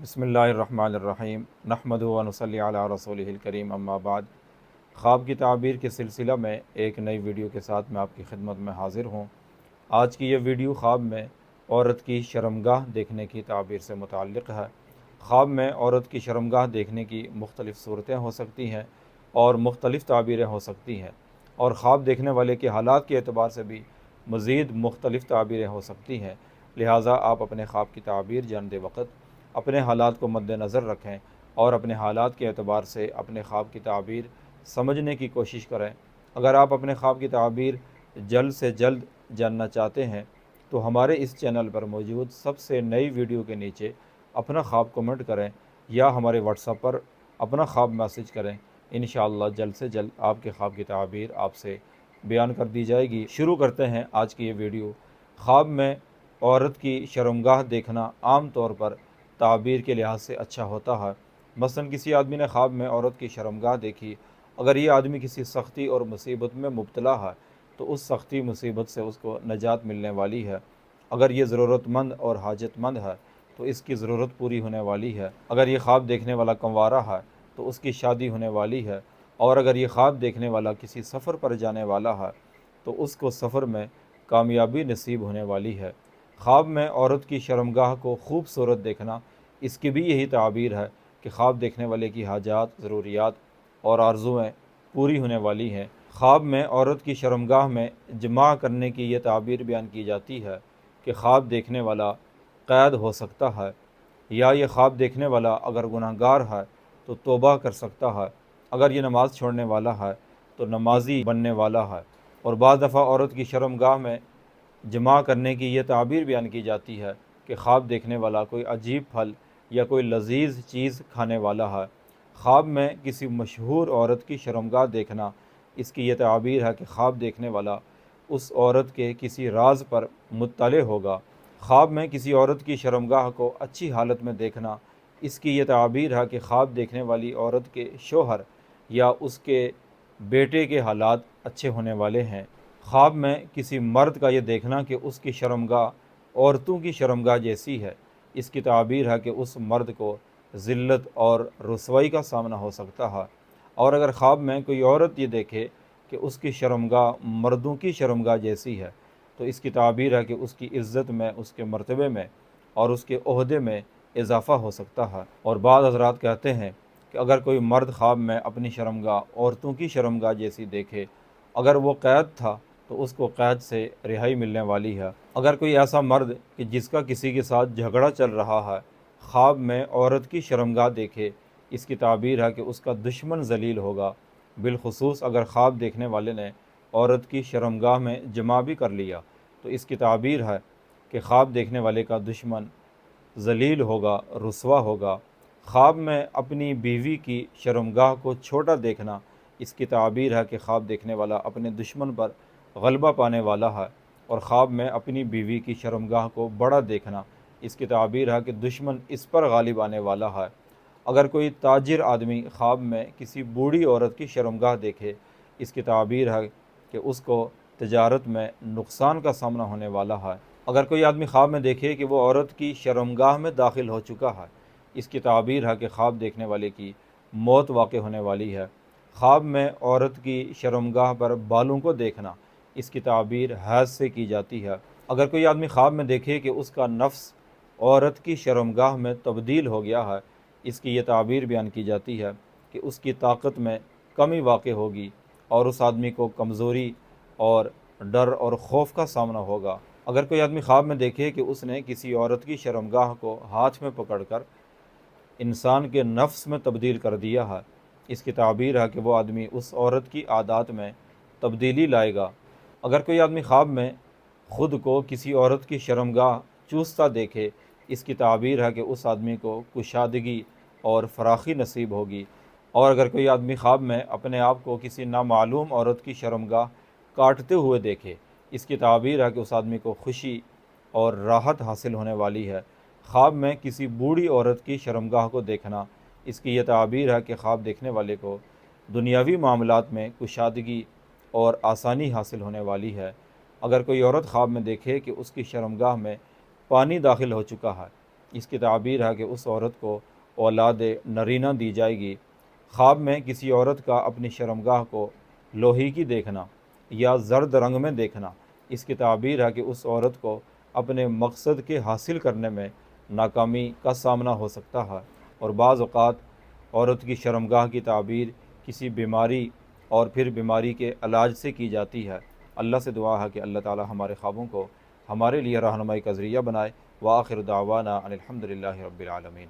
بسم اللہ الرحمن الرحیم نحمدہ و نصلی علی رسولہ الکریم اما بعد۔ خواب کی تعبیر کے سلسلہ میں ایک نئی ویڈیو کے ساتھ میں آپ کی خدمت میں حاضر ہوں۔ آج کی یہ ویڈیو خواب میں عورت کی شرمگاہ دیکھنے کی تعبیر سے متعلق ہے۔ خواب میں عورت کی شرمگاہ دیکھنے کی مختلف صورتیں ہو سکتی ہیں اور مختلف تعبیریں ہو سکتی ہیں، اور خواب دیکھنے والے کے حالات کے اعتبار سے بھی مزید مختلف تعبیریں ہو سکتی ہیں۔ لہٰذا آپ اپنے خواب کی تعبیر جانتے وقت اپنے حالات کو مد نظر رکھیں اور اپنے حالات کے اعتبار سے اپنے خواب کی تعبیر سمجھنے کی کوشش کریں۔ اگر آپ اپنے خواب کی تعبیر جلد سے جلد جاننا چاہتے ہیں تو ہمارے اس چینل پر موجود سب سے نئی ویڈیو کے نیچے اپنا خواب کمنٹ کریں یا ہمارے واٹس ایپ پر اپنا خواب میسج کریں۔ انشاءاللہ جلد سے جلد آپ کے خواب کی تعبیر آپ سے بیان کر دی جائے گی۔ شروع کرتے ہیں آج کی یہ ویڈیو۔ خواب میں عورت کی شرمگاہ دیکھنا عام طور پر تعبیر کے لحاظ سے اچھا ہوتا ہے۔ مثلا کسی آدمی نے خواب میں عورت کی شرمگاہ دیکھی، اگر یہ آدمی کسی سختی اور مصیبت میں مبتلا ہے تو اس سختی مصیبت سے اس کو نجات ملنے والی ہے۔ اگر یہ ضرورت مند اور حاجت مند ہے تو اس کی ضرورت پوری ہونے والی ہے۔ اگر یہ خواب دیکھنے والا کنوارا ہے تو اس کی شادی ہونے والی ہے، اور اگر یہ خواب دیکھنے والا کسی سفر پر جانے والا ہے تو اس کو سفر میں کامیابی نصیب ہونے والی ہے۔ خواب میں عورت کی شرمگاہ کو خوبصورت دیکھنا، اس کی بھی یہی تعبیر ہے کہ خواب دیکھنے والے کی حاجات، ضروریات اور آرزوئیں پوری ہونے والی ہیں۔ خواب میں عورت کی شرمگاہ میں جمع کرنے کی یہ تعبیر بیان کی جاتی ہے کہ خواب دیکھنے والا قید ہو سکتا ہے، یا یہ خواب دیکھنے والا اگر گناہ گار ہے تو توبہ کر سکتا ہے، اگر یہ نماز چھوڑنے والا ہے تو نمازی بننے والا ہے۔ اور بعض دفعہ عورت کی شرمگاہ میں جمع کرنے کی یہ تعبیر بیان کی جاتی ہے کہ خواب دیکھنے والا کوئی عجیب پھل یا کوئی لذیذ چیز کھانے والا ہے۔ خواب میں کسی مشہور عورت کی شرمگاہ دیکھنا، اس کی یہ تعبیر ہے کہ خواب دیکھنے والا اس عورت کے کسی راز پر مطلع ہوگا۔ خواب میں کسی عورت کی شرمگاہ کو اچھی حالت میں دیکھنا، اس کی یہ تعبیر ہے کہ خواب دیکھنے والی عورت کے شوہر یا اس کے بیٹے کے حالات اچھے ہونے والے ہیں۔ خواب میں کسی مرد کا یہ دیکھنا کہ اس کی شرمگاہ عورتوں کی شرمگاہ جیسی ہے، اس کی تعبیر ہے کہ اس مرد کو ذلت اور رسوائی کا سامنا ہو سکتا ہے۔ اور اگر خواب میں کوئی عورت یہ دیکھے کہ اس کی شرمگاہ مردوں کی شرمگاہ جیسی ہے تو اس کی تعبیر ہے کہ اس کی عزت میں، اس کے مرتبے میں اور اس کے عہدے میں اضافہ ہو سکتا ہے۔ اور بعض حضرات کہتے ہیں کہ اگر کوئی مرد خواب میں اپنی شرمگاہ عورتوں کی شرمگاہ جیسی دیکھے، اگر وہ قید تھا تو اس کو قید سے رہائی ملنے والی ہے۔ اگر کوئی ایسا مرد کہ جس کا کسی کے ساتھ جھگڑا چل رہا ہے خواب میں عورت کی شرمگاہ دیکھے، اس کی تعبیر ہے کہ اس کا دشمن ذلیل ہوگا۔ بالخصوص اگر خواب دیکھنے والے نے عورت کی شرمگاہ میں جمع بھی کر لیا تو اس کی تعبیر ہے کہ خواب دیکھنے والے کا دشمن ذلیل ہوگا، رسوا ہوگا۔ خواب میں اپنی بیوی کی شرمگاہ کو چھوٹا دیکھنا، اس کی تعبیر ہے کہ خواب دیکھنے والا اپنے دشمن پر غلبہ پانے والا ہے۔ اور خواب میں اپنی بیوی کی شرمگاہ کو بڑا دیکھنا، اس کی تعبیر ہے کہ دشمن اس پر غالب آنے والا ہے۔ اگر کوئی تاجر آدمی خواب میں کسی بوڑھی عورت کی شرمگاہ دیکھے، اس کی تعبیر ہے کہ اس کو تجارت میں نقصان کا سامنا ہونے والا ہے۔ اگر کوئی آدمی خواب میں دیکھے کہ وہ عورت کی شرمگاہ میں داخل ہو چکا ہے، اس کی تعبیر ہے کہ خواب دیکھنے والے کی موت واقع ہونے والی ہے۔ خواب میں عورت کی شرمگاہ پر بالوں کو دیکھنا، اس کی تعبیر حیض سے کی جاتی ہے۔ اگر کوئی آدمی خواب میں دیکھے کہ اس کا نفس عورت کی شرمگاہ میں تبدیل ہو گیا ہے، اس کی یہ تعبیر بیان کی جاتی ہے کہ اس کی طاقت میں کمی واقع ہوگی اور اس آدمی کو کمزوری اور ڈر اور خوف کا سامنا ہوگا۔ اگر کوئی آدمی خواب میں دیکھے کہ اس نے کسی عورت کی شرمگاہ کو ہاتھ میں پکڑ کر انسان کے نفس میں تبدیل کر دیا ہے، اس کی تعبیر ہے کہ وہ آدمی اس عورت کی عادات میں تبدیلی لائے گا۔ اگر کوئی آدمی خواب میں خود کو کسی عورت کی شرمگاہ چوستا دیکھے، اس کی تعبیر ہے کہ اس آدمی کو کشادگی اور فراخی نصیب ہوگی۔ اور اگر کوئی آدمی خواب میں اپنے آپ کو کسی نامعلوم عورت کی شرمگاہ کاٹتے ہوئے دیکھے، اس کی تعبیر ہے کہ اس آدمی کو خوشی اور راحت حاصل ہونے والی ہے۔ خواب میں کسی بوڑھی عورت کی شرمگاہ کو دیکھنا، اس کی یہ تعبیر ہے کہ خواب دیکھنے والے کو دنیاوی معاملات میں کشادگی اور آسانی حاصل ہونے والی ہے۔ اگر کوئی عورت خواب میں دیکھے کہ اس کی شرمگاہ میں پانی داخل ہو چکا ہے، اس کی تعبیر ہے کہ اس عورت کو اولاد نرینہ دی جائے گی۔ خواب میں کسی عورت کا اپنی شرمگاہ کو لوہی کی دیکھنا یا زرد رنگ میں دیکھنا، اس کی تعبیر ہے کہ اس عورت کو اپنے مقصد کے حاصل کرنے میں ناکامی کا سامنا ہو سکتا ہے۔ اور بعض اوقات عورت کی شرمگاہ کی تعبیر کسی بیماری اور پھر بیماری کے علاج سے کی جاتی ہے۔ اللہ سے دعا ہے کہ اللہ تعالی ہمارے خوابوں کو ہمارے لیے رہنمائی کا ذریعہ بنائے۔ وآخر دعوانا ان الحمد للہ رب العالمین۔